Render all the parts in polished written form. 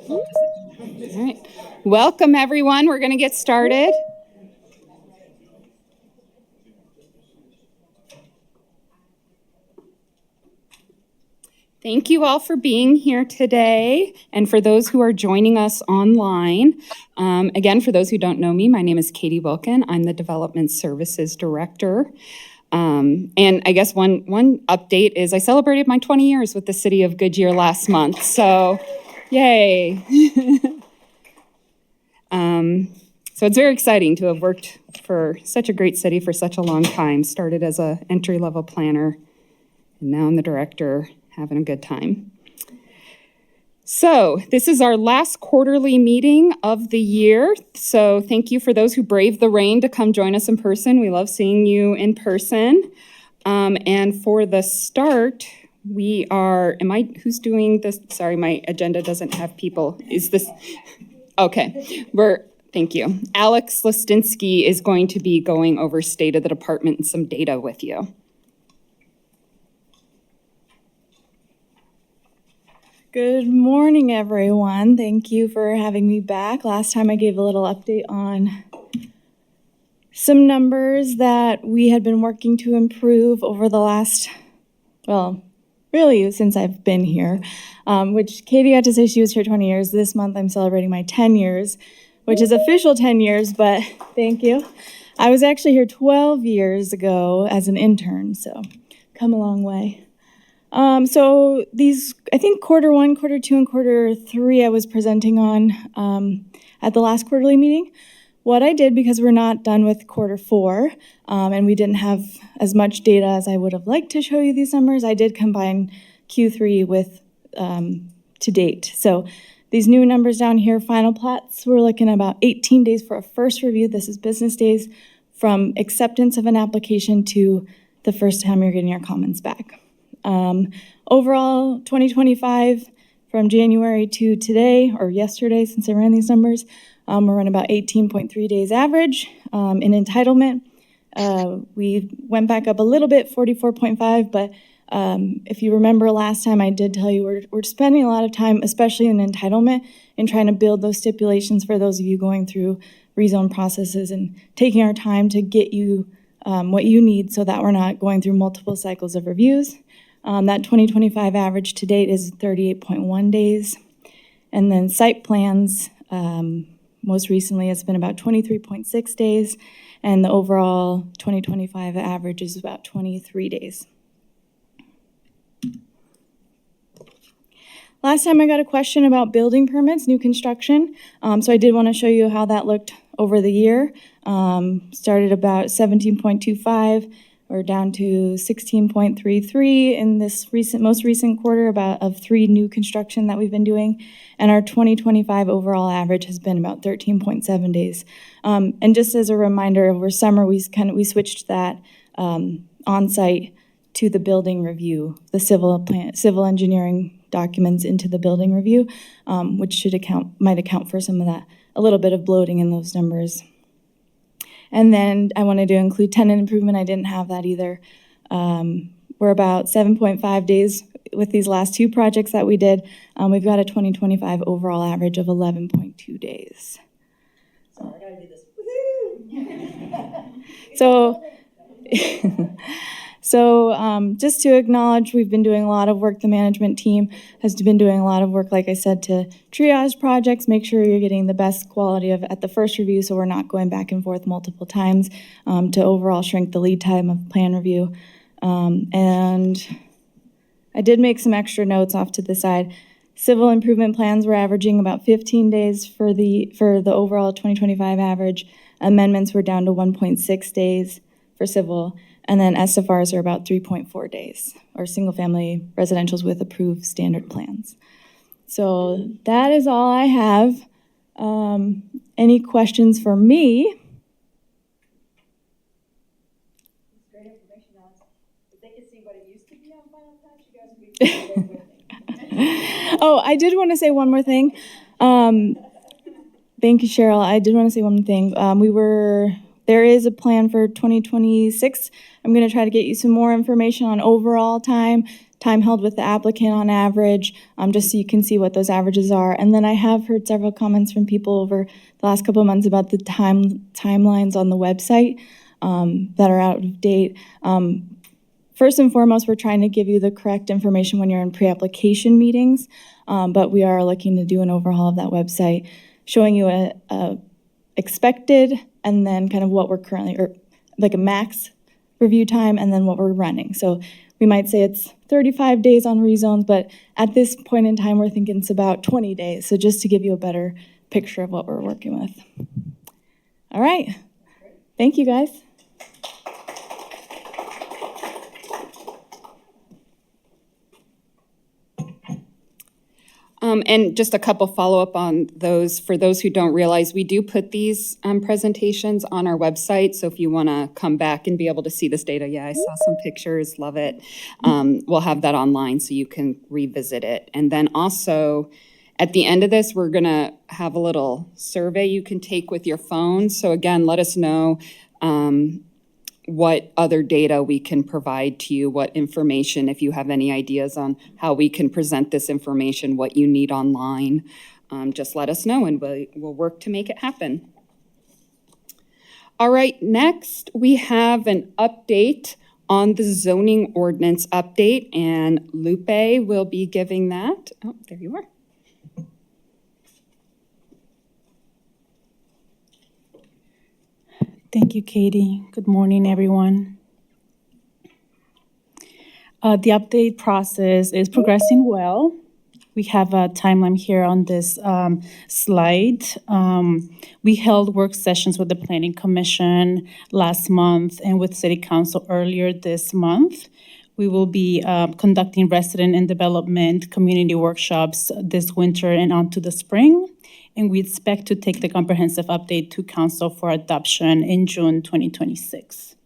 All right. Welcome, everyone. We're going to get started. Thank you all for being here today, and for those who are joining us online. Again, for those who don't know me, my name is Katie Wilkin. I'm the Development Services Director. And I guess one update is I celebrated my 20 years with the city of Goodyear last month, so yay. So it's very exciting to have worked for such a great city for such a long time. Started as an entry-level planner, and now I'm the director, having a good time. So this is our last quarterly meeting of the year. So thank you for those who braved the rain to come join us in person. We love seeing you in person. And for the start, we are, who's doing this? Sorry, my agenda doesn't have people. Is this, okay, thank you. Alex Listinsky is going to be going over state of the department and some data with you. Good morning, everyone. Thank you for having me back. Last time I gave a little update on some numbers that we had been working to improve over the last, well, really since I've been here, which Katie got to say she was here 20 years. This month I'm celebrating my 10 years, which is official 10 years, but thank you. I was actually here 12 years ago as an intern, so come a long way. So these, I think quarter 1, quarter 2, and quarter 3 I was presenting on at the last quarterly meeting. What I did, because we're not done with quarter 4, and we didn't have as much data as I would have liked to show you these numbers, I did combine Q3 with to date. So these new numbers down here, final plats, we're looking at about 18 days for a first review. This is business days from acceptance of an application to the first time you're getting your comments back. Overall, 2025, from January to today, or yesterday, since I ran these numbers, we're running about 18.3 days average. In entitlement, we went back up a little bit, 44.5, but if you remember last time, I did tell you we're spending a lot of time, especially in entitlement, in trying to build those stipulations for those of you going through rezone processes and taking our time to get you what you need so that we're not going through multiple cycles of reviews. That 2025 average to date is 38.1 days. And then site plans, most recently it's been about 23.6 days, and the overall 2025 average is about 23 days. Last time I got a question about building permits, new construction. So I did want to show you how that looked over the year. Started about 17.25. We're down to 16.33 in this most recent quarter of 3 new construction that we've been doing. And our 2025 overall average has been about 13.7 days. And just as a reminder, over summer, we switched that on-site to the building review, the civil engineering documents into the building review, which might account for some of that, a little bit of bloating in those numbers. And then I wanted to include tenant improvement. I didn't have that either. We're about 7.5 days with these last 2 projects that we did. We've got a 2025 overall average of 11.2 days. Sorry, I gotta do this. Woohoo! So just to acknowledge, we've been doing a lot of work. The management team has been doing a lot of work, like I said, to triage projects, make sure you're getting the best quality at the first review so we're not going back and forth multiple times, to overall shrink the lead time of plan review. And I did make some extra notes off to the side. Civil improvement plans were averaging about 15 days for the overall 2025 average. Amendments were down to 1.6 days for civil. And then SFRs are about 3.4 days, or single-family residentials with approved standard plans. So that is all I have. Any questions for me? Great information, Alex. If they could see what it used to be on Final Patch, you guys would be with me. Oh, I did want to say one more thing. Thank you, Cheryl. I did want to say one thing. There is a plan for 2026. I'm going to try to get you some more information on overall time time held with the applicant on average, just so you can see what those averages are. And then I have heard several comments from people over the last couple of months about the timelines on the website that are out of date. First and foremost, we're trying to give you the correct information when you're in pre-application meetings, but we are looking to do an overhaul of that website, showing you a expected and then kind of what we're currently, or like a max review time and then what we're running. So we might say it's 35 days on rezones, but at this point in time, we're thinking it's about 20 days. So just to give you a better picture of what we're working with. All right. Thank you, guys. And just a couple follow-up on those. For those who don't realize, we do put these presentations on our website. So if you want to come back and be able to see this data, yeah, I saw some pictures, love it. We'll have that online so you can revisit it. And then also, at the end of this, we're going to have a little survey you can take with your phone. So again, let us know what other data we can provide to you, what information, if you have any ideas on how we can present this information, what you need online, just let us know and we'll work to make it happen. All right, next we have an update on the zoning ordinance update, and Lupe will be giving that. Oh, there you are. Thank you, Katie. Good morning, everyone. The update process is progressing well. We have a timeline here on this slide. We held work sessions with the Planning Commission last month and with City Council earlier this month. We will be conducting resident and development community workshops this winter and onto the spring. And we expect to take the comprehensive update to council for adoption in June 2026.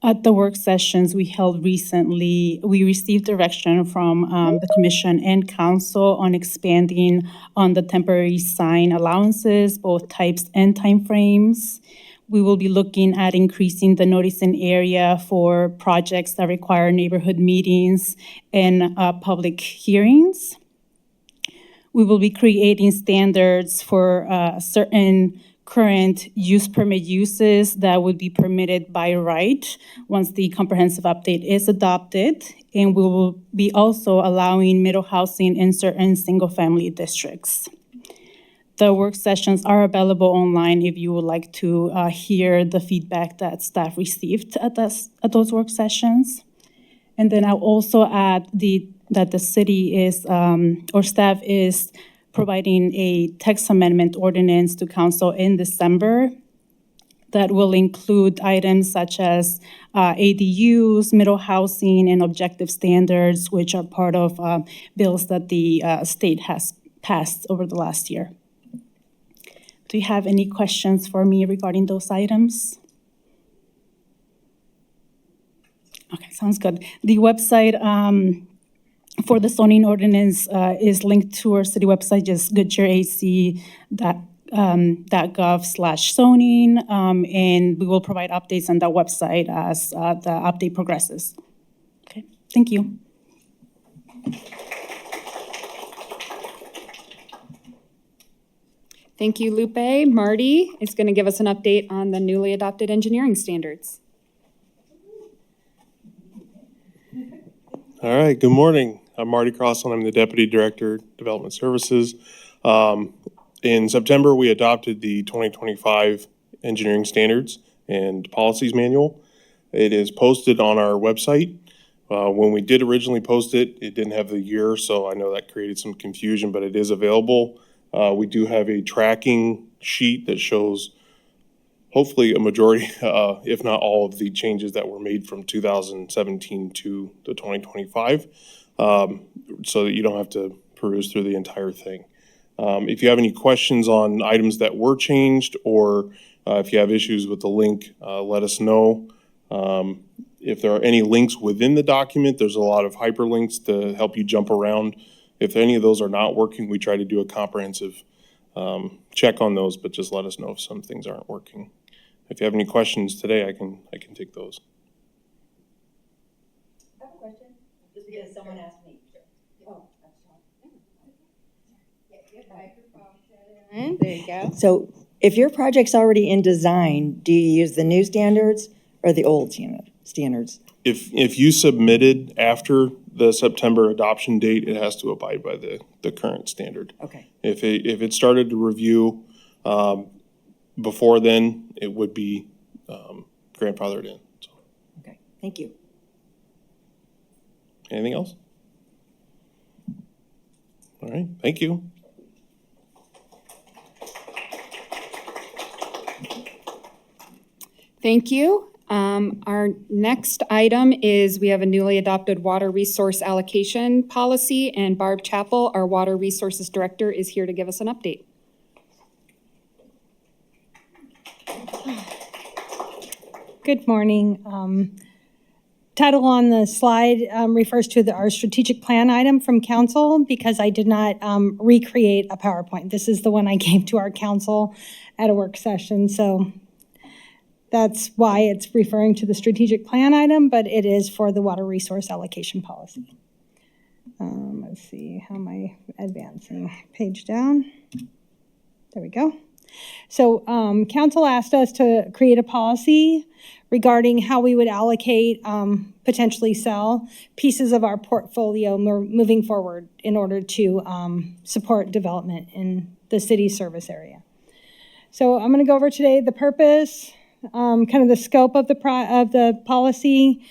At the work sessions we held recently, we received direction from the commission and council on expanding on the temporary sign allowances, both types and timeframes. We will be looking at increasing the noticing area for projects that require neighborhood meetings and public hearings. We will be creating standards for certain current use permit uses that would be permitted by right once the comprehensive update is adopted. And we will be also allowing middle housing in certain single-family districts. The work sessions are available online if you would like to hear the feedback that staff received at those work sessions. And then I'll also add that the city is, or staff is providing a text amendment ordinance to council in December that will include items such as ADUs, middle housing, and objective standards, which are part of bills that the state has passed over the last year. Do you have any questions for me regarding those items? Okay, sounds good. The website for the zoning ordinance is linked to our city website, just goodyearac.gov/zoning, and we will provide updates on that website as the update progresses. Okay, thank you. Thank you, Lupe. Marty is going to give us an update on the newly adopted engineering standards. All right, good morning. I'm Marty Crossland. I'm the Deputy Director, Development Services. In September, we adopted the 2025 Engineering Standards and Policies Manual. It is posted on our website. When we did originally post it, it didn't have the year, so I know that created some confusion, but it is available. We do have a tracking sheet that shows hopefully a majority, if not all, of the changes that were made from 2017 to the 2025, so that you don't have to peruse through the entire thing. If you have any questions on items that were changed, or if you have issues with the link, let us know. If there are any links within the document, there's a lot of hyperlinks to help you jump around. If any of those are not working, we try to do a comprehensive check on those, but just let us know if some things aren't working. If you have any questions today, I can take those. Because someone asked me. Oh, There you go. So if your project's already in design, do you use the new standards or the old standards? If you submitted after the September adoption date, it has to abide by the current standard. Okay, If it started to review, before then, it would be, grandfathered in. So, okay, thank you. anything else? All right, thank you. Thank you. Our next item is we have a newly adopted water resource allocation policy, and Barb Chappell, our Water Resources Director, is here to give us an update. Good morning. Title on the slide refers to our strategic plan item from council because I did not recreate a PowerPoint. This is the one I gave to our council at a work session, so that's why it's referring to the strategic plan item, but it is for the water resource allocation policy. Let's see, how am I advancing? Page down. There we go. So council asked us to create a policy regarding how we would allocate, potentially sell pieces of our portfolio moving forward in order to support development in the city service area. So I'm going to go over today the purpose, kind of the scope of the policy,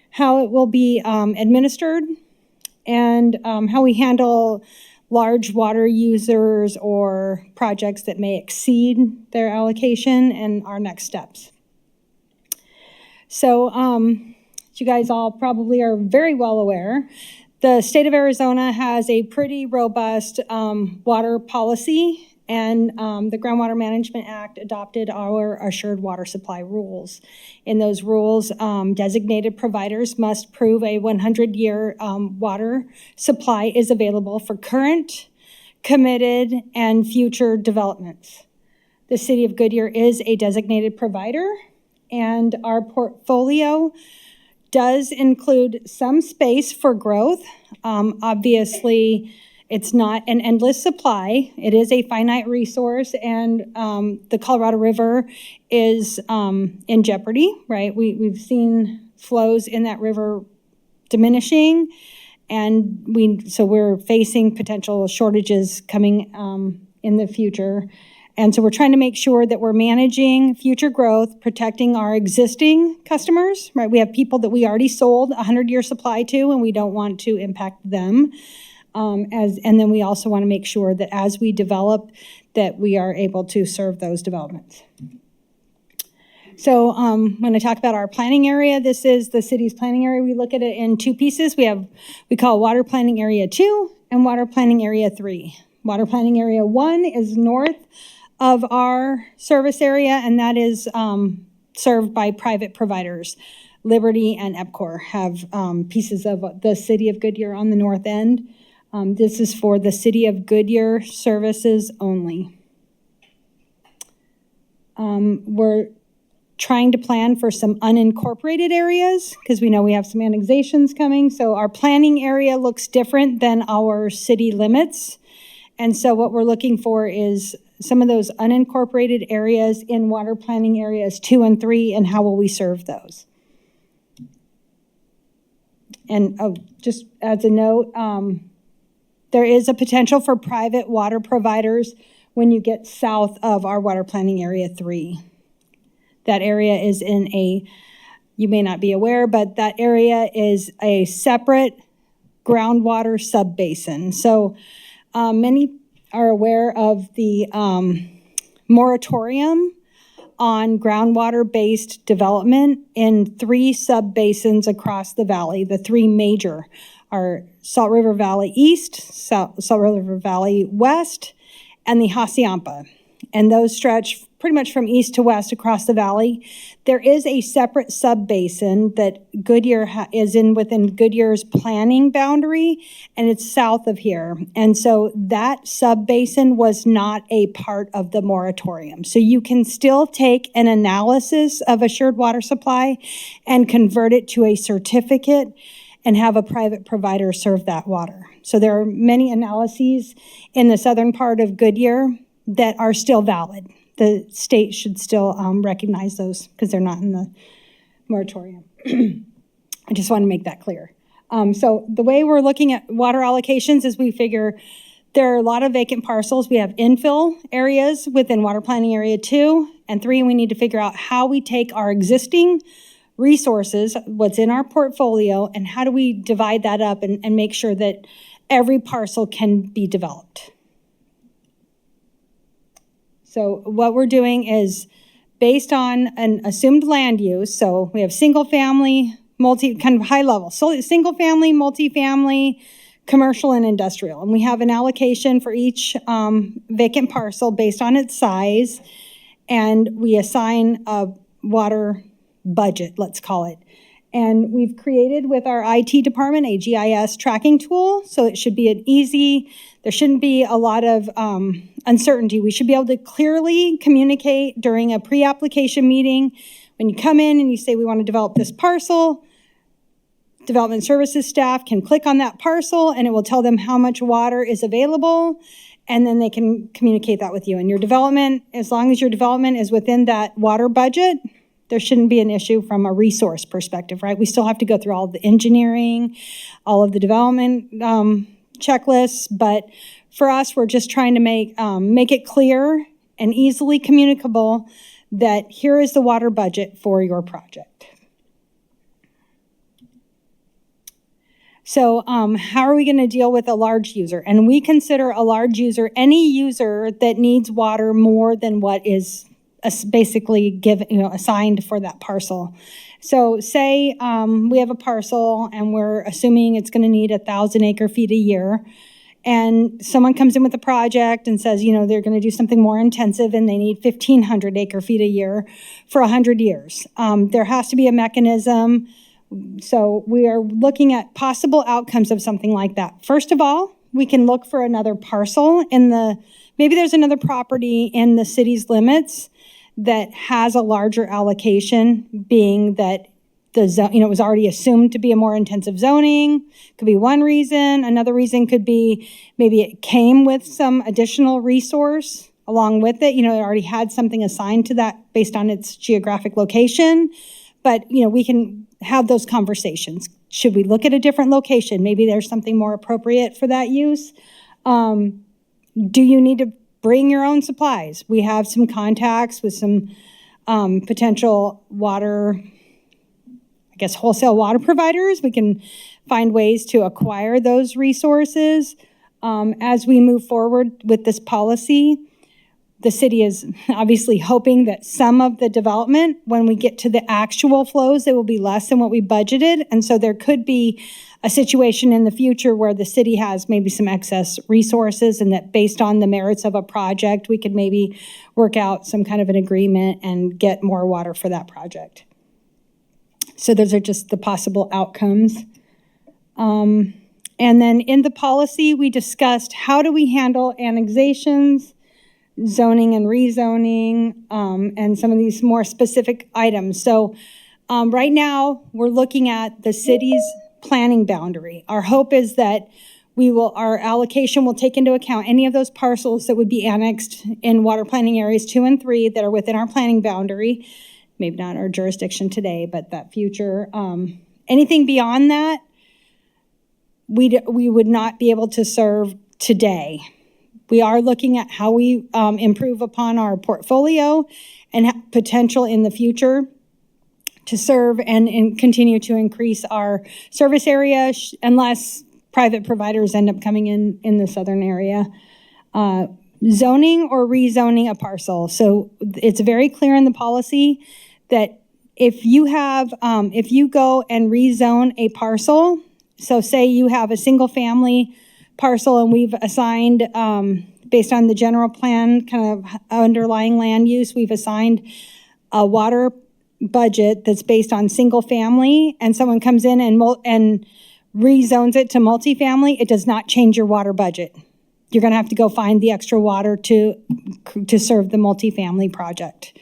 how it will be administered, and how we handle large water users or projects that may exceed their allocation, and our next steps. So you guys all probably are very well aware, the state of Arizona has a pretty robust water policy, and the Groundwater Management Act adopted our assured water supply rules. In those rules, designated providers must prove a 100-year water supply is available for current, committed, and future developments. The City of Goodyear is a designated provider, and our portfolio does include some space for growth. Obviously, it's not an endless supply. It is a finite resource, and the Colorado River is in jeopardy, right? We've seen flows in that river diminishing, and so we're facing potential shortages coming in the future. And so we're trying to make sure that we're managing future growth, protecting our existing customers, right? We have people that we already sold a 100-year supply to, and we don't want to impact them. And then we also want to make sure that as we develop, that we are able to serve those developments. So when I talk about our planning area, this is the city's planning area. We look at it in two pieces. We call Water Planning Area 2 and Water Planning Area 3. Water Planning Area 1 is north of our service area, and that is served by private providers. Liberty and EPCOR have pieces of the City of Goodyear on the north end. This is for the City of Goodyear services only. We're trying to plan for some unincorporated areas because we know we have some annexations coming. So our planning area looks different than our city limits. And so what we're looking for is some of those unincorporated areas in water planning areas 2 and 3, and how will we serve those? And just as a note, there is a potential for private water providers when you get south of our Water Planning Area 3. That area is you may not be aware, but that area is a separate groundwater subbasin. So many are aware of the moratorium on groundwater-based development in 3 subbasins across the valley. The 3 major are Salt River Valley East, Salt River Valley West, and the Hassayampa. And those stretch pretty much from east to west across the valley. There is a separate subbasin that Goodyear is in within Goodyear's planning boundary, and it's south of here. And so that subbasin was not a part of the moratorium. So you can still take an analysis of assured water supply and convert it to a certificate and have a private provider serve that water. So there are many analyses in the southern part of Goodyear that are still valid. The state should still recognize those because they're not in the moratorium. I just want to make that clear. So the way we're looking at water allocations is we figure there are a lot of vacant parcels. We have infill areas within Water Planning Area 2, and 3, we need to figure out how we take our existing resources, what's in our portfolio, and how do we divide that up and make sure that every parcel can be developed. So what we're doing is based on an assumed land use. So we have single family, kind of high level. So single family, multifamily, commercial and industrial. And we have an allocation for each vacant parcel based on its size. And we assign a water budget, let's call it. And we've created with our IT department a GIS tracking tool. So it should be there shouldn't be a lot of uncertainty. We should be able to clearly communicate during a pre-application meeting. When you come in and you say, we want to develop this parcel, development services staff can click on that parcel and it will tell them how much water is available. And then they can communicate that with you. And your development, as long as your development is within that water budget, there shouldn't be an issue from a resource perspective, right? We still have to go through all of the engineering, all of the development checklists, but for us, we're just trying to make it clear and easily communicable that here is the water budget for your project. So how are we going to deal with a large user? And we consider a large user any user that needs water more than what is basically assigned for that parcel. So say we have a parcel and we're assuming it's going to need 1,000 acre-feet a year. And someone comes in with a project and says, they're going to do something more intensive and they need 1,500 acre-feet a year for 100 years. There has to be a mechanism. So we are looking at possible outcomes of something like that. First of all, we can look for another parcel maybe there's another property in the city's limits that has a larger allocation, being that it was already assumed to be a more intensive zoning. Could be one reason. Another reason could be maybe it came with some additional resource along with it. It already had something assigned to that based on its geographic location. But, we can have those conversations. Should we look at a different location? Maybe there's something more appropriate for that use. Do you need to bring your own supplies? We have some contacts with some potential water, wholesale water providers. We can find ways to acquire those resources. As we move forward with this policy, the city is obviously hoping that some of the development, when we get to the actual flows, it will be less than what we budgeted. And so there could be a situation in the future where the city has maybe some excess resources, and that based on the merits of a project, we could maybe work out some kind of an agreement and get more water for that project. So those are just the possible outcomes. And then in the policy, we discussed how do we handle annexations, zoning and rezoning, and some of these more specific items. So right now, we're looking at the city's planning boundary. Our hope is that our allocation will take into account any of those parcels that would be annexed in water planning areas 2 and 3 that are within our planning boundary. Maybe not our jurisdiction today, but that future. Anything beyond that, we would not be able to serve today. We are looking at how we improve upon our portfolio and have potential in the future to serve and continue to increase our service area unless private providers end up coming in the southern area. Zoning or rezoning a parcel. So it's very clear in the policy that if you go and rezone a parcel, so say you have a single family parcel and we've assigned, based on the general plan kind of underlying land use, we've assigned a water budget that's based on single family, and someone comes in and rezones it to multifamily, it does not change your water budget. You're going to have to go find the extra water to serve the multifamily project.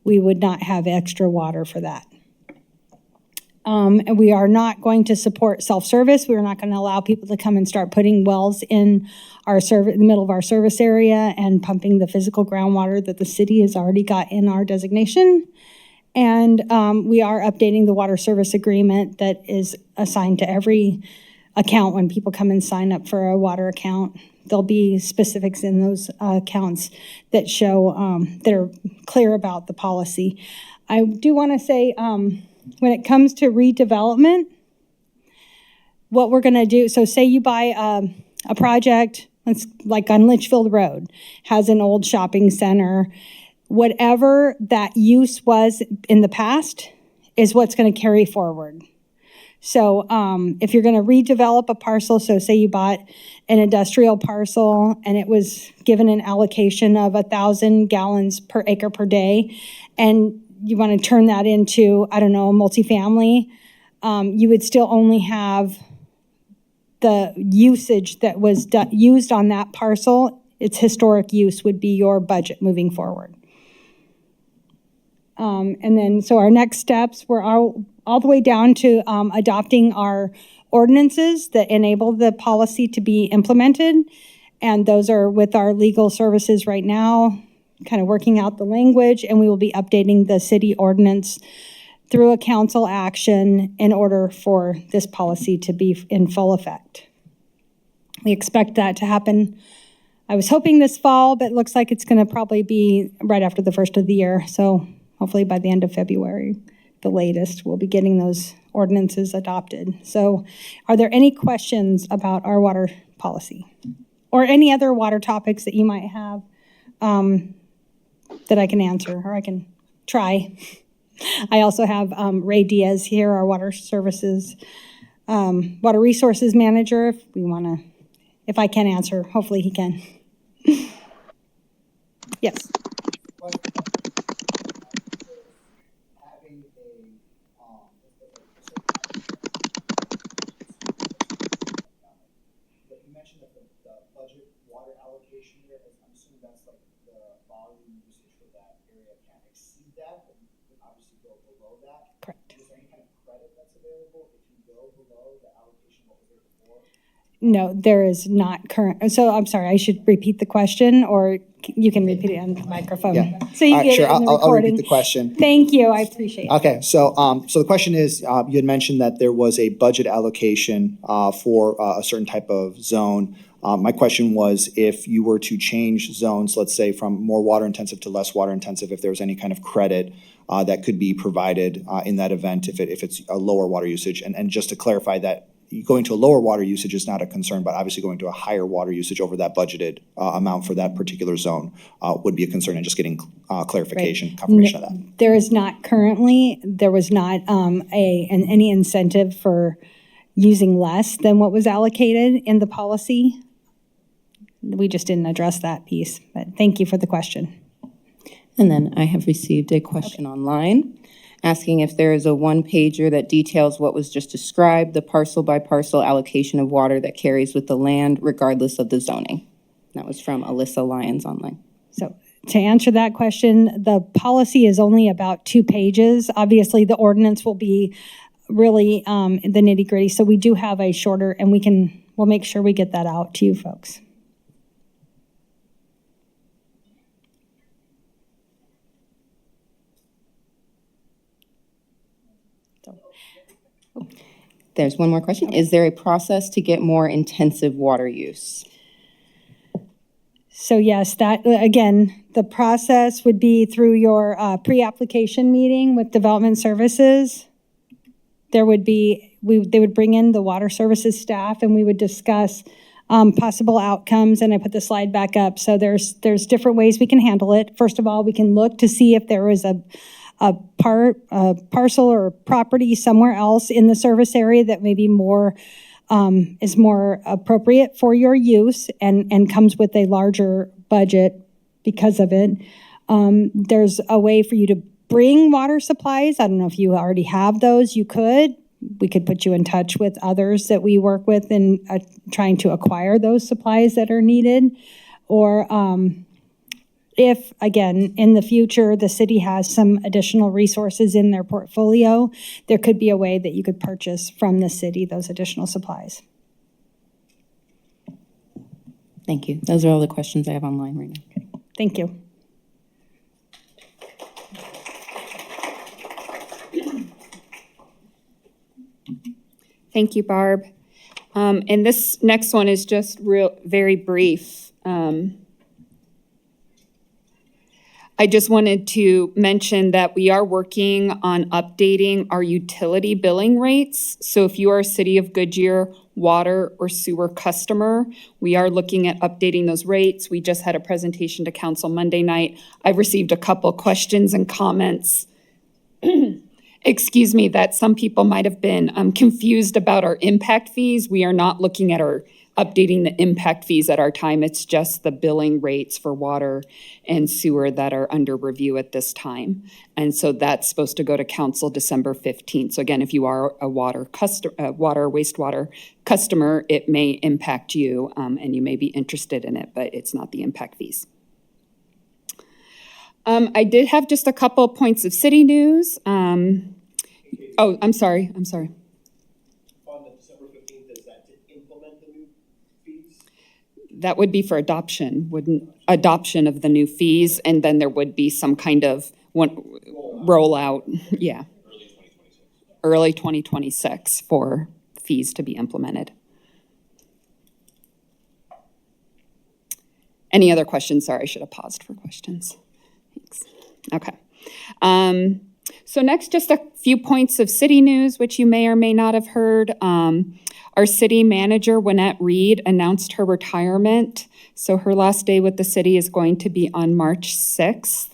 We would not have extra water for that. And we are not going to support self-service. We're not going to allow people to come and start putting wells in the middle of our service area and pumping the physical groundwater that the city has already got in our designation. And we are updating the water service agreement that is assigned to every account when people come and sign up for a water account. There'll be specifics in those accounts that show, that are clear about the policy. I do want to say, when it comes to redevelopment, what we're going to do, so say you buy a project, it's like on Litchfield Road, has an old shopping center. Whatever that use was in the past is what's going to carry forward. So if you're going to redevelop a parcel, so say you bought an industrial parcel and it was given an allocation of 1,000 gallons per acre per day, and you want to turn that into, I don't know, multifamily, you would still only have the usage that was used on that parcel. Its historic use would be your budget moving forward. And then, so our next steps, we're all the way down to adopting our ordinances that enable the policy to be implemented. And those are with our legal services right now, kind of working out the language, and we will be updating the city ordinance through a council action in order for this policy to be in full effect. We expect that to happen, I was hoping this fall, but it looks like it's going to probably be right after the first of the year. So hopefully by the end of February, the latest, we'll be getting those ordinances adopted. So are there any questions about our water policy or any other water topics that you might have that I can answer or I can try? I also have Ray Diaz here, our water services, water resources manager. If I can answer, hopefully he can. Yes. You mentioned that the budget water allocation here, I'm assuming that's like the volume usage for that area can't exceed that, but you can obviously go below that. Correct. Is there any kind of credit that's available if you go below the allocation what was there before? No, there is not current. So I'm sorry, I should repeat the question, or you can repeat it on the microphone. Yeah. So you get Sure, it in the I'll recording. repeat the question. Thank you, I appreciate it. Okay, so the question is, you had mentioned that there was a budget allocation for a certain type of zone. My question was, if you were to change zones, let's say from more water intensive to less water intensive, if there was any kind of credit that could be provided in that event if it's a lower water usage. And just to clarify that, going to a lower water usage is not a concern, but obviously going to a higher water usage over that budgeted amount for that particular zone would be a concern, and just getting clarification, confirmation of that. There is not currently, there was not any incentive for using less than what was allocated in the policy. We just didn't address that piece, but thank you for the question. And then I have received a question online asking if there is a one-pager that details what was just described, the parcel-by-parcel allocation of water that carries with the land regardless of the zoning. That was from Alyssa Lyons online. So to answer that question, the policy is only about 2 pages. Obviously, the ordinance will be really the nitty-gritty. So we do have a shorter, and we'll make sure we get that out to you folks. There's one more question. Is there a process to get more intensive water use? So yes, that, again, the process would be through your pre-application meeting with Development Services. They would bring in the water services staff and we would discuss possible outcomes, and I put the slide back up. So there's different ways we can handle it. First of all, we can look to see if there is a parcel or property somewhere else in the service area that maybe is more appropriate for your use and comes with a larger budget because of it. There's a way for you to bring water supplies. I don't know if you already have those. We could put you in touch with others that we work with in trying to acquire those supplies that are needed. Or if, again, in the future, the city has some additional resources in their portfolio, there could be a way that you could purchase from the city those additional supplies. Thank you. Those are all the questions I have online right now. Thank you. Thank you, Barb. And this next one is just very brief. I just wanted to mention that we are working on updating our utility billing rates. So if you are a City of Goodyear water or sewer customer, we are looking at updating those rates. We just had a presentation to council Monday night. I've received a couple questions and comments excuse me, that some people might have been confused about our impact fees. We are not looking at our updating the impact fees at our time. It's just the billing rates for water and sewer that are under review at this time. And so that's supposed to go to council December 15th. So again, if you are a water or wastewater customer, it may impact you and you may be interested in it, but it's not the impact fees. I did have just a couple of points of city news. Oh, I'm sorry. On the December 15th, is that to implement the new fees? That would be for adoption of the new fees, and then there would be some kind of rollout, yeah. Early 2026 for fees to be implemented. Any other questions? Sorry, I should have paused for questions. Thanks. Okay. So next, just a few points of city news, which you may or may not have heard. Our city manager, Winnette Reed, announced her retirement. So her last day with the city is going to be on March 6th.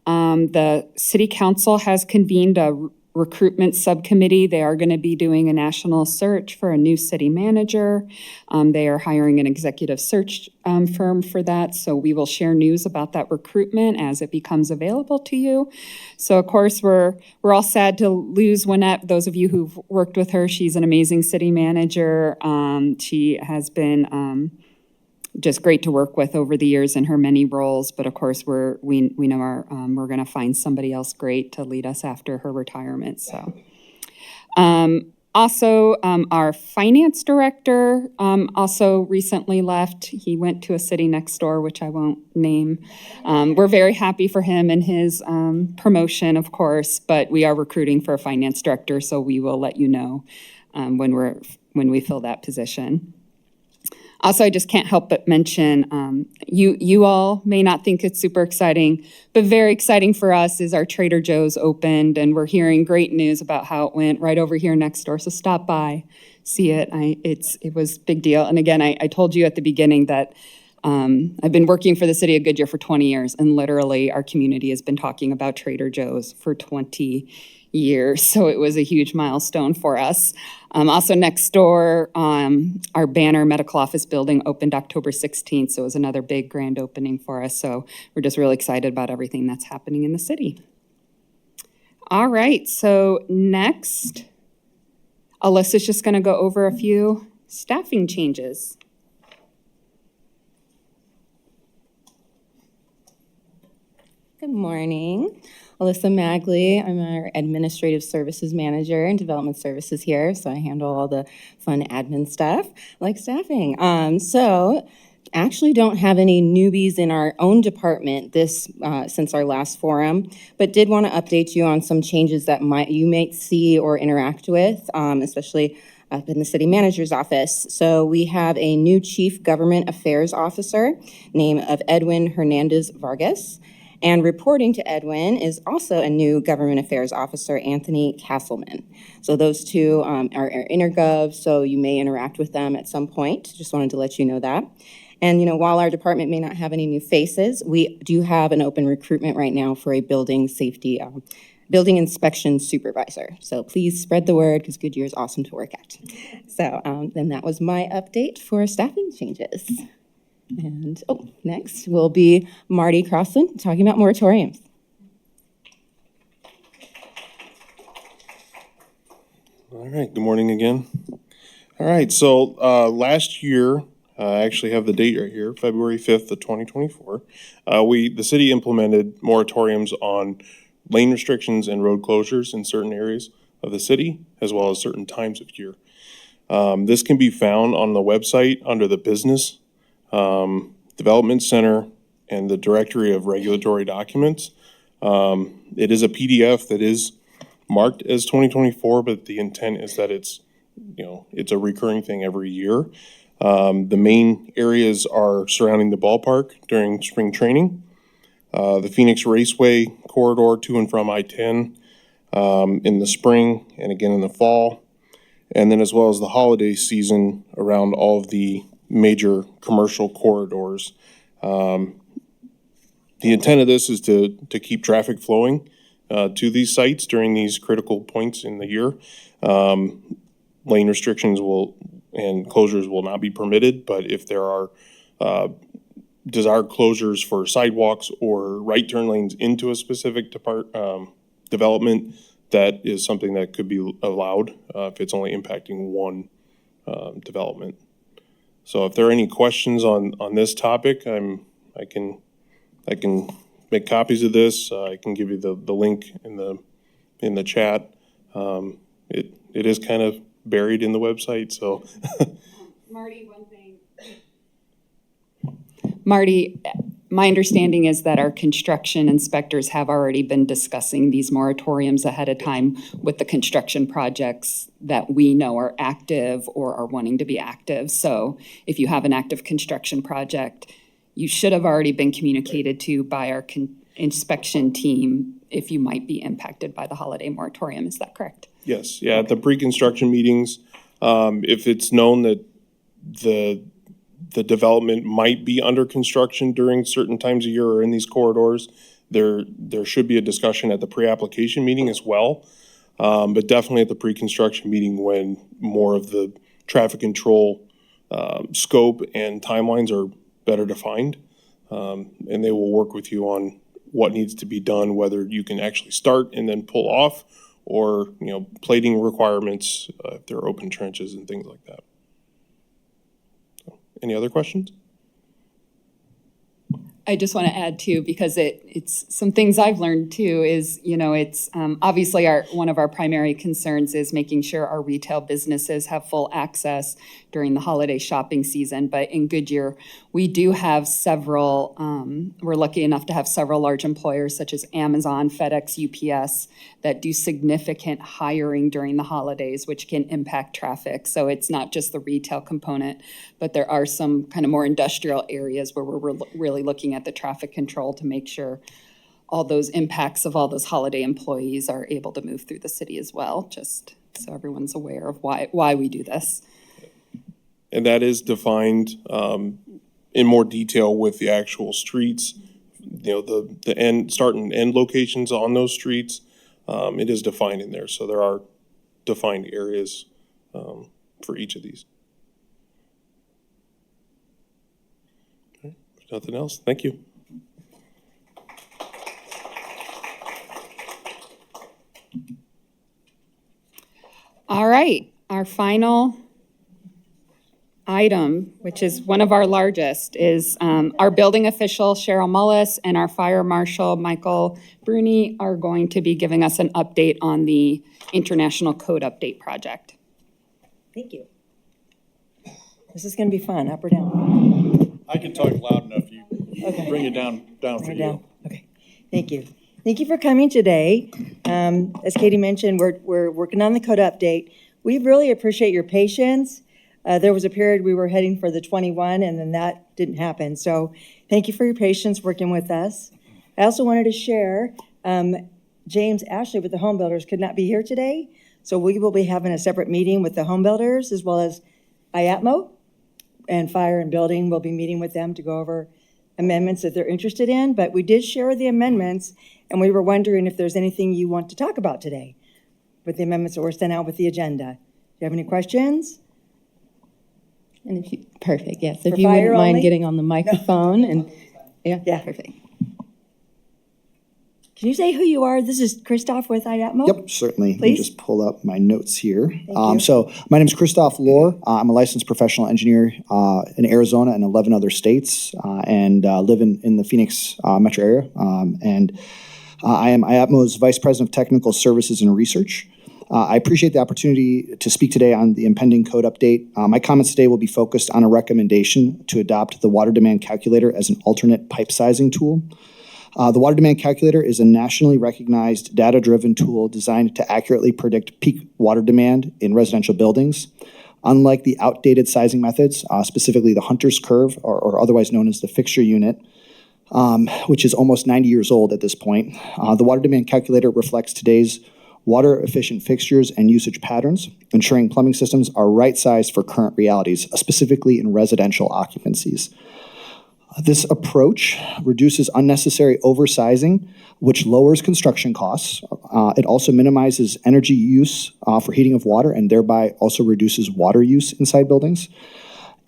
The city council has convened a recruitment subcommittee. They are going to be doing a national search for a new city manager. They are hiring an executive search firm for that. So we will share news about that recruitment as it becomes available to you. So of course, we're all sad to lose Winnette. Those of you who've worked with her, she's an amazing city manager. She has been just great to work with over the years in her many roles. But of course, we know we're going to find somebody else great to lead us after her retirement. So, also, our finance director also recently left. He went to a city next door, which I won't name. We're very happy for him and his promotion, of course. But we are recruiting for a finance director, so we will let you know when we fill that position. Also, I just can't help but mention, you all may not think it's super exciting, but very exciting for us is our Trader Joe's opened, and we're hearing great news about how it went right over here next door. So stop by, see it. It was a big deal. And again, I told you at the beginning that I've been working for the city of Goodyear for 20 years, and literally our community has been talking about Trader Joe's for 20 years. So it was a huge milestone for us. Also next door, our Banner Medical Office building opened October 16th. So it was another big grand opening for us. So we're just really excited about everything that's happening in the city. All right, so next, Alyssa's just gonna go over a few staffing changes. Good morning. Alyssa Magley. I'm our Administrative Services Manager and Development Services here, so I handle all the fun admin stuff like staffing. So actually don't have any newbies in our own department since our last forum, but did want to update you on some changes that you might see or interact with, especially up in the city manager's office. So we have a new Chief Government Affairs Officer named Edwin Hernandez Vargas. And reporting to Edwin is also a new Government Affairs Officer, Anthony Castleman. So those two are intergov, so you may interact with them at some point. Just wanted to let you know that. And while our department may not have any new faces, we do have an open recruitment right now for a building inspection supervisor. So please spread the word because Goodyear is awesome to work at. So then that was my update for staffing changes. And next will be Marty Crossland talking about moratoriums. All right, good morning again. All right, so last year I actually have the date right here, February 5th of 2024. The city implemented moratoriums on lane restrictions and road closures in certain areas of the city, as well as certain times of year. This can be found on the website under the Business Development Center and the Directory of Regulatory Documents. It is a PDF that is marked as 2024, but the intent is that it's a recurring thing every year. The main areas are surrounding the ballpark during spring training, the Phoenix Raceway corridor to and from I-10 in the spring and again in the fall, and then as well as the holiday season around all of the major commercial corridors. The intent of this is to keep traffic flowing to these sites during these critical points in the year. Lane restrictions and closures will not be permitted, but if there are desired closures for sidewalks or right turn lanes into a specific development, that is something that could be allowed if it's only impacting one development. So if there are any questions on this topic, I can make copies of this. I can give you the link in the chat. It is kind of buried in the website, so. Marty, one thing. Marty, my understanding is that our construction inspectors have already been discussing these moratoriums ahead of time with the construction projects that we know are active or are wanting to be active. So if you have an active construction project, you should have already been communicated to by our inspection team if you might be impacted by the holiday moratorium. Is that correct? Yes, yeah, at the pre-construction meetings, if it's known that the development might be under construction during certain times of year or in these corridors, there should be a discussion at the pre-application meeting as well. But definitely at the pre-construction meeting when more of the traffic control scope and timelines are better defined. And they will work with you on what needs to be done, whether you can actually start and then pull off, or, plating requirements, if there are open trenches and things like that. So, any other questions? I just want to add too, because it's some things I've learned too is, it's obviously one of our primary concerns is making sure our retail businesses have full access during the holiday shopping season. But in Goodyear, we do have several, we're lucky enough to have several large employers such as Amazon, FedEx, UPS, that do significant hiring during the holidays, which can impact traffic. So it's not just the retail component, but there are some kind of more industrial areas where we're really looking at the traffic control to make sure all those impacts of all those holiday employees are able to move through the city as well, just so everyone's aware of why we do this. And that is defined in more detail with the actual streets, the end, start and end locations on those streets. It is defined in there, so there are defined areas for each of these. Okay, if nothing else, thank you. All right, our final item, which is one of our largest, is our building official, Cheryl Mullis, and our fire marshal, Michael Bruni, are going to be giving us an update on the International Code Update Project. Thank you. This is going to be fun, up or down? I can talk loud enough, you Okay. bring it down for Bring it you. down. Okay, thank you. Thank you for coming today. As Katie mentioned, we're working on the code update. We really appreciate your patience. There was a period we were heading for the 21, and then that didn't happen. So thank you for your patience working with us. I also wanted to share, James Ashley with the Home Builders could not be here today, so we will be having a separate meeting with the Home Builders as well as IATMO and Fire and Building. We'll be meeting with them to go over amendments that they're interested in, but we did share the amendments, and we were wondering if there's anything you want to talk about today with the amendments that were sent out with the agenda. Do you have any questions? And perfect, yes. For If you wouldn't fire mind only? getting on the microphone and, Yeah. perfect. Can you say who you are? This is Christoph with IDATMO. Yep, certainly. Let me Please. just pull up my notes here. you. So my name is Christoph Lohr. I'm a licensed professional engineer in Arizona and 11 other states, and live in the Phoenix metro area. I am IAPMO's Vice President of Technical Services and Research. I appreciate the opportunity to speak today on the impending code update. My comments today will be focused on a recommendation to adopt the water demand calculator as an alternate pipe sizing tool. The water demand calculator is a nationally recognized data-driven tool designed to accurately predict peak water demand in residential buildings. Unlike the outdated sizing methods, specifically the Hunter's curve, or otherwise known as the fixture unit, which is almost 90 years old at this point, the water demand calculator reflects today's water-efficient fixtures and usage patterns, ensuring plumbing systems are right-sized for current realities, specifically in residential occupancies. This approach reduces unnecessary oversizing, which lowers construction costs. It also minimizes energy use for heating of water and thereby also reduces water use inside buildings.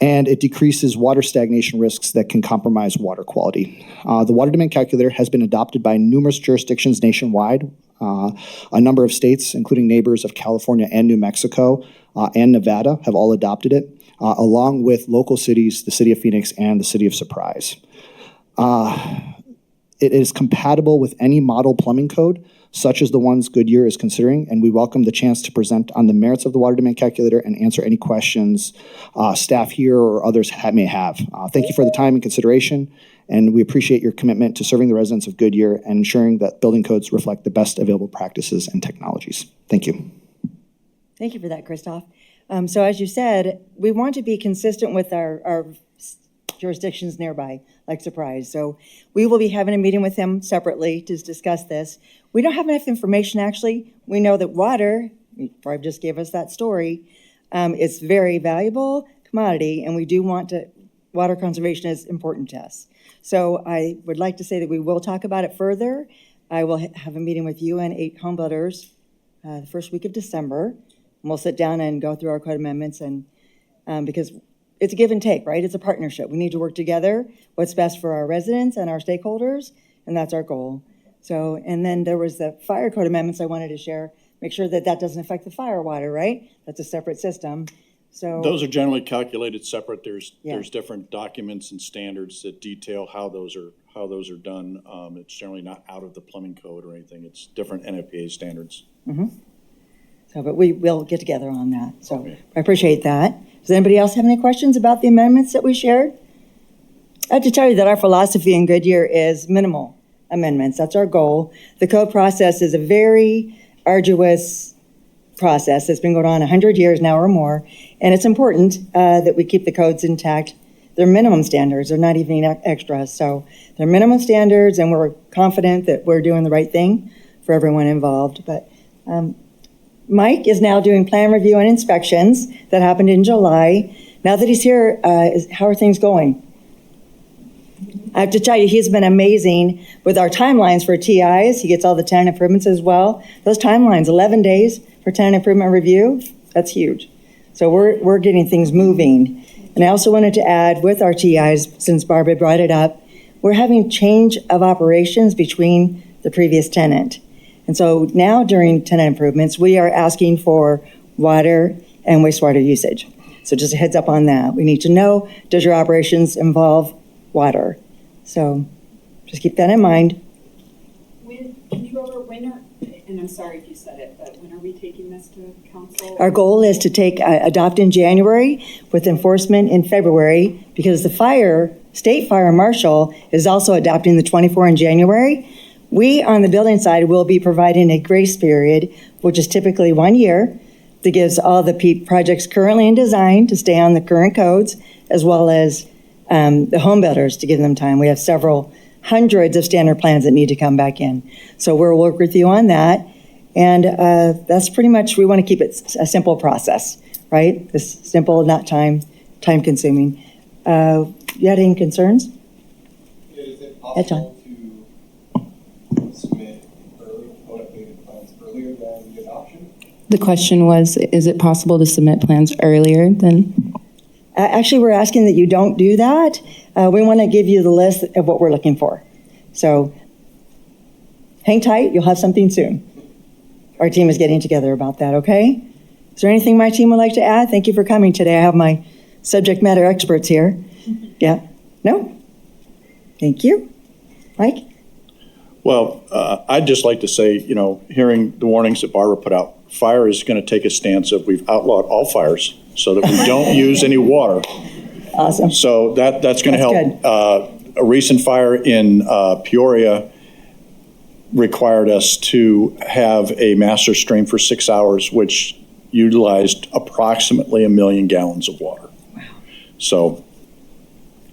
And it decreases water stagnation risks that can compromise water quality. The water demand calculator has been adopted by numerous jurisdictions nationwide. A number of states, including neighbors of California and New Mexico and Nevada, have all adopted it, along with local cities, the City of Phoenix and the City of Surprise. It is compatible with any model plumbing code, such as the ones Goodyear is considering, and we welcome the chance to present on the merits of the water demand calculator and answer any questions staff here or others may have. Thank you for the time and consideration, and we appreciate your commitment to serving the residents of Goodyear and ensuring that building codes reflect the best available practices and technologies. Thank you. Thank you for that, Christoph. So as you said, we want to be consistent with our jurisdictions nearby, like Surprise. So we will be having a meeting with them separately to discuss this. We don't have enough information, actually. We know that water, Barb just gave us that story, it's very valuable commodity, and we do want to, water conservation is important to us. So I would like to say that we will talk about it further. I will have a meeting with you and 8 homebuilders the first week of December. And we'll sit down and go through our code amendments, and because it's a give and take, right? It's a partnership. We need to work together, what's best for our residents and our stakeholders, and that's our goal. So, and then there was the fire code amendments I wanted to share, make sure that that doesn't affect the fire water, right? That's a separate system. So those are generally calculated separate. There's Yeah. different documents and standards that detail how those are done. It's generally not out of the plumbing code or anything. It's different NFPA standards. So, but we will get together on that. So I appreciate that. Does anybody else have any questions about the amendments that we shared? I have to tell you that our philosophy in Goodyear is minimal amendments. That's our goal. The code process is a very arduous process that's been going on 100 years now or more. And it's important that we keep the codes intact. They're minimum standards. They're not even extras. So they're minimum standards, and we're confident that we're doing the right thing for everyone involved. But Mike is now doing plan review and inspections that happened in July. Now that he's here, how are things going? I have to tell you, he's been amazing with our timelines for TIs. He gets all the tenant improvements as well. Those timelines, 11 days for tenant improvement review, that's huge. So we're getting things moving. And I also wanted to add with our TIs, since Barbara brought it up, we're having change of operations between the previous tenant. And so now during tenant improvements, we are asking for water and wastewater usage. So just a heads up on that. We need to know, does your operations involve water? So just keep that in mind. Can you go over when are, and I'm sorry if you said it, but when are we taking this to council? Our goal is to adopt in January with enforcement in February, because the state fire marshal is also adopting the 24 in January. We, on the building side, will be providing a grace period, which is typically 1 year, that gives all the projects currently in design to stay on the current codes, as well as the home builders to give them time. We have several hundreds of standard plans that need to come back in. So we'll work with you on that. And that's pretty much, we want to keep it a simple process, right? It's simple, not time consuming. You had any concerns? Is it possible to submit updated plans earlier than the adoption? The question was, is it possible to submit plans earlier than? Actually, we're asking that you don't do that. We want to give you the list of what we're looking for. So hang tight, you'll have something soon. Our team is getting together about that, okay? Is there anything my team would like to add? Thank you for coming today. I have my subject matter experts here. Yeah? No? Thank you. Mike? Well, I'd just like to say, you know, hearing the warnings that Barbara put out, fire is going to take a stance of we've outlawed all fires so that we don't use any water. Awesome. So that's going to That's help. A recent fire in Peoria required us to have a master stream for 6 hours, which utilized approximately 1 million gallons of water. Wow. So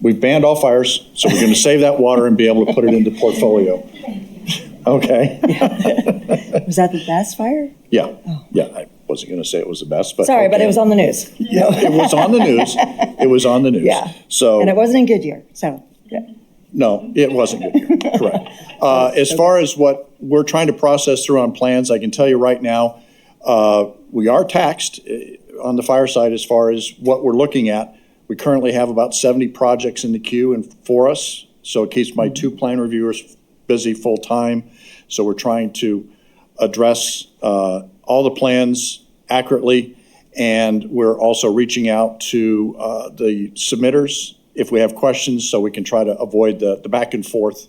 we've banned all fires, so we're going to save that water and be able to put it into portfolio. Okay? Was that the best fire? Yeah, yeah, I wasn't going to say it was the best, but. Sorry, but okay. it was on the news. Yeah, it was on the news. It was on the news. Yeah. So. And it wasn't in Goodyear, so, yeah. No, it wasn't good. Correct. As far as what we're trying to process through on plans, I can tell you right now, we are taxed on the fire side as far as what we're looking at. We currently have about 70 projects in the queue and for us, so it keeps my 2 plan reviewers busy full time. So we're trying to address all the plans accurately, and we're also reaching out to the submitters if we have questions, so we can try to avoid the back and forth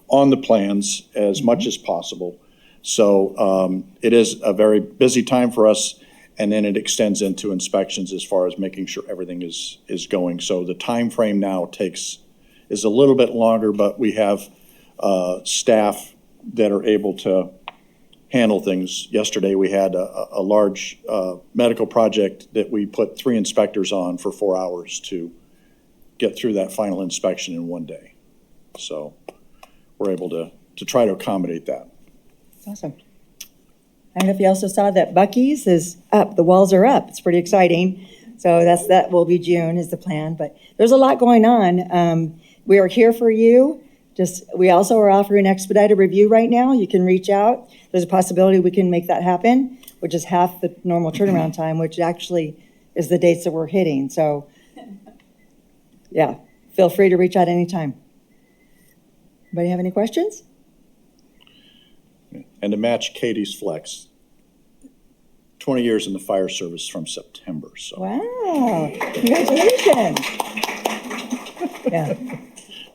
on the plans as much as possible. So it is a very busy time for us, and then it extends into inspections as far as making sure everything is going. So the time frame now is a little bit longer, but we have staff that are able to handle things. Yesterday, we had a large medical project that we put 3 inspectors on for 4 hours to get through that final inspection in 1 day. So we're able to try to accommodate that. Awesome. I don't know if you also saw that Buc-ee's is up. The walls are up. It's pretty exciting. So that will be June is the plan. But there's a lot going on. We are here for you. We also are offering expedited review right now. You can reach out. There's a possibility we can make that happen, which is half the normal turnaround time, which actually is the dates that we're hitting. So yeah, feel free to reach out anytime. Anybody have any questions? And to match Katie's flex, 20 years in the fire service from September, so. Wow, congratulations. Yeah,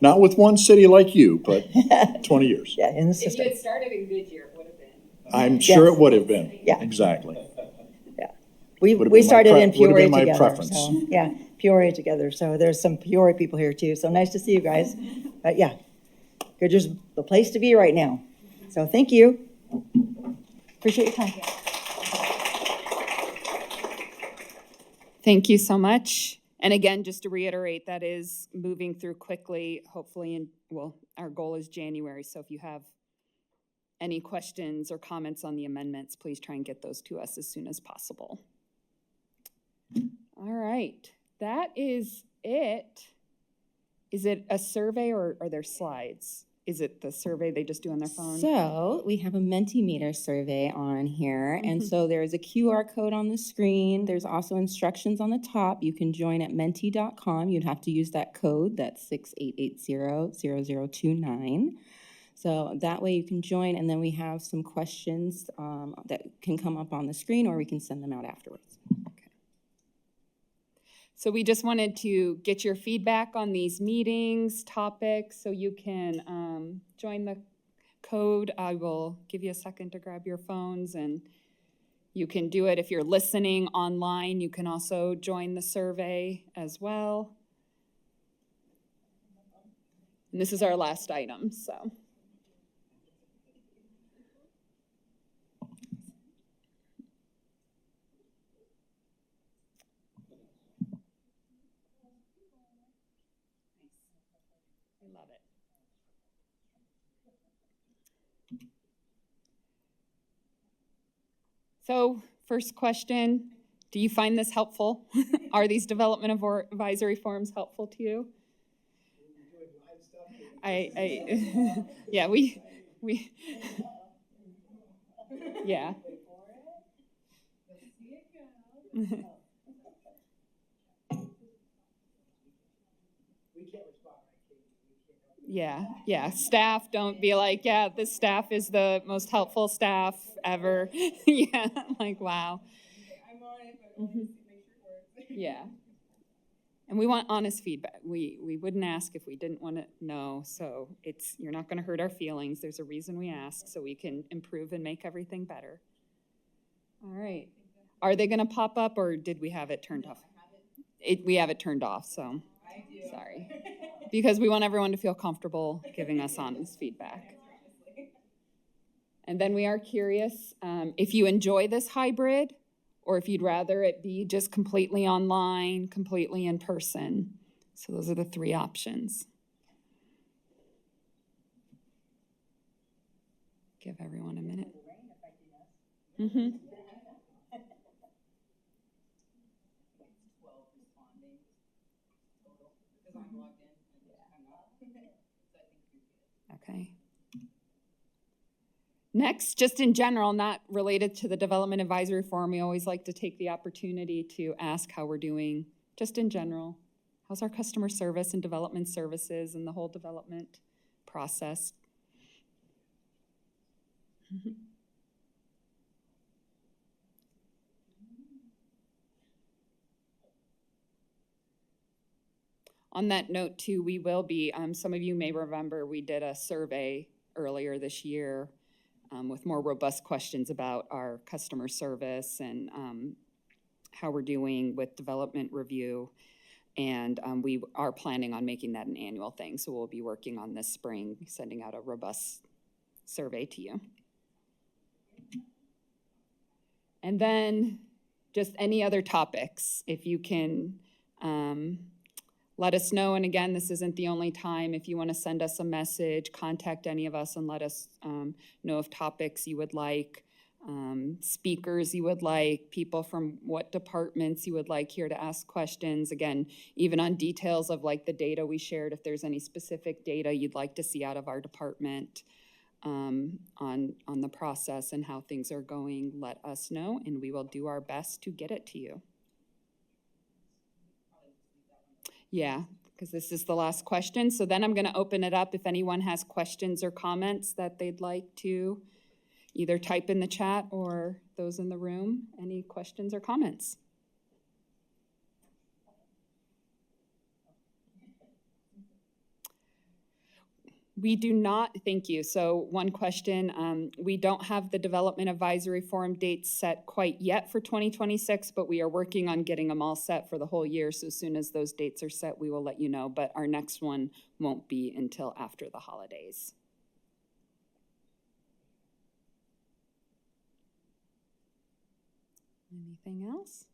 Not with one city like you, but 20 years. yeah, in the If you system. had started in Goodyear, it would have been. I'm sure Yes. it would have been. Yeah. Exactly. We Would've we been my started in would've Peoria been my together. preference. So, yeah, Peoria together. So there's some Peoria people here too. So nice to see you guys. But yeah, Goodyear's the place to be right now. So thank you. Appreciate your time. Thank you so much. And again, just to reiterate, that is moving through quickly, hopefully our goal is January. So if you have any questions or comments on the amendments, please try and get those to us as soon as possible. All right, that is it. Is it a survey or are there slides? Is it the survey they just do on their phone? So we have a Mentimeter survey on here. And so there is a QR code on the screen. There's also instructions on the top. You can join at menti.com. You'd have to use that code. That's 6880-0029. So that way you can join, and then we have some questions that can come up on the screen, or we can send them out afterwards. So we just wanted to get your feedback on these meetings, topics, so you can join the code. I will give you a second to grab your phones, and you can do it if you're listening online. You can also join the survey as well. And this is our last item, so. I love it. So, first question, do you find this helpful? Are these development advisory forums helpful to you? Yeah, we, yeah. Yeah. Staff, don't be like, yeah, this staff is the most helpful staff ever. Yeah, like, wow. I'm on it, but only to make sure it works. Yeah. And we want honest feedback. We wouldn't ask if we didn't want to know, so you're not going to hurt our feelings. There's a reason we ask, so we can improve and make everything better. All right. Are they going to pop up, or did we have it turned off? We have it turned off, so. Sorry. Because we want everyone to feel comfortable giving us honest feedback. And then we are curious if you enjoy this hybrid, or if you'd rather it be just completely online, completely in person. So those are the three options. Give everyone a minute. Mm-hmm. Okay. Next, just in general, not related to the Development Advisory Forum, we always like to take the opportunity to ask how we're doing, just in general. How's our customer service and development services and the whole development process? On that note, too, we will be, some of you may remember we did a survey earlier this year with more robust questions about our customer service and how we're doing with development review. And we are planning on making that an annual thing. So we'll be working on this spring, sending out a robust survey to you. And then just any other topics, if you can let us know. And again, this isn't the only time. If you want to send us a message, contact any of us and let us know of topics you would like, speakers you would like, people from what departments you would like here to ask questions. Again, even on details of like the data we shared, if there's any specific data you'd like to see out of our department on the process and how things are going, let us know and we will do our best to get it to you. Yeah, because this is the last question. So then I'm going to open it up if anyone has questions or comments that they'd like to either type in the chat or those in the room. Any questions or comments? We do not, thank you. So one question, we don't have the Development Advisory Forum dates set quite yet for 2026, but we are working on getting them all set for the whole year. So as soon as those dates are set, we will let you know, but our next one won't be until after the holidays. Anything else?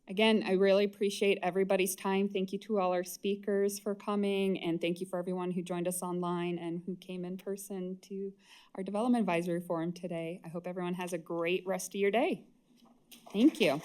Again, I really appreciate everybody's time. Thank you to all our speakers for coming, and thank you for everyone who joined us online and who came in person to our Development Advisory Forum today. I hope everyone has a great rest of your day. Thank you.